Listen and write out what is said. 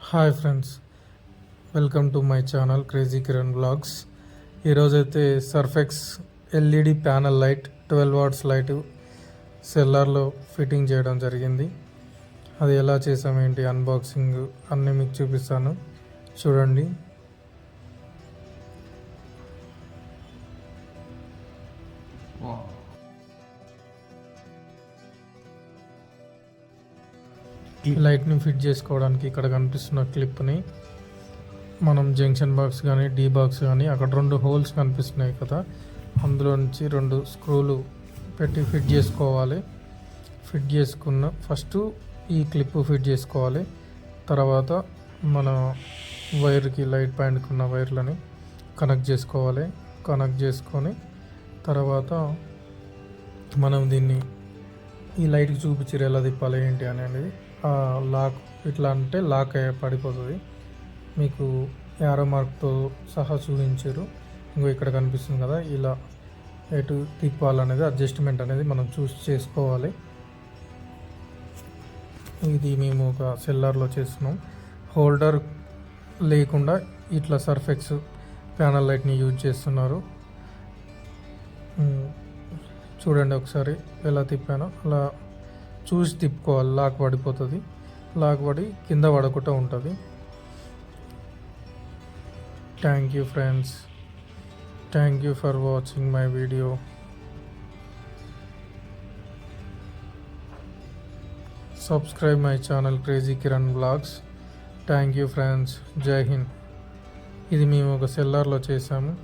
Hi friends, welcome to my channel crazy Kiran vlogs. ఈరోజైతే surface LED panel light 12 watts light సెల్లార్లో fitting చేయడం జరిగింది. అది ఎలా చేసామేంటి అన్బాక్సింగ్ అన్నీ మీకు చూపిస్తాను, చూడండి. ఈ లైట్ని ఫిట్ చేసుకోవడానికి ఇక్కడ కనిపిస్తున్న క్లిప్ని మనం జంక్షన్ బాక్స్ కానీ డీ బాక్స్ కానీ అక్కడ 2 హోల్స్ కనిపిస్తున్నాయి కదా, అందులో నుంచి 2 స్క్రూలు పెట్టి ఫిట్ చేసుకోవాలి. ఫిట్ చేసుకున్న ఫస్ట్ ఈ క్లిప్ ఫిట్ చేసుకోవాలి. తర్వాత మన వైర్కి లైట్ పాయింట్కి ఉన్న వైర్లని కనెక్ట్ చేసుకోవాలి. కనెక్ట్ చేసుకొని తర్వాత మనం దీన్ని ఈ లైట్కి చూపించారు ఎలా తిప్పాలి ఏంటి అనేది. లాక్ ఇట్లా అంటే లాక్ పడిపోతుంది. మీకు యారో మార్క్తో సహా చూపించారు. ఇంకో ఇక్కడ కనిపిస్తుంది కదా, ఇలా ఎటు తిప్పాలనేది అడ్జస్ట్మెంట్ అనేది మనం చూసి చేసుకోవాలి. ఇది మేము ఒక సెల్లార్లో చేస్తున్నాం. హోల్డర్ లేకుండా ఇట్లా సర్ఫెక్స్ ప్యానల్ లైట్ని యూజ్ చేస్తున్నారు. చూడండి ఒకసారి ఎలా తిప్పానో, అలా చూసి తిప్పుకోవాలి. లాక్ పడిపోతుంది, లాక్ పడి కింద పడకుండా ఉంటుంది. Thank you friends, thank you for watching my video. Subscribe my channel crazy Kiran blogs. Thank you friends, జై హింద్. ఇది మేము ఒక సెల్లార్లో చేసాము.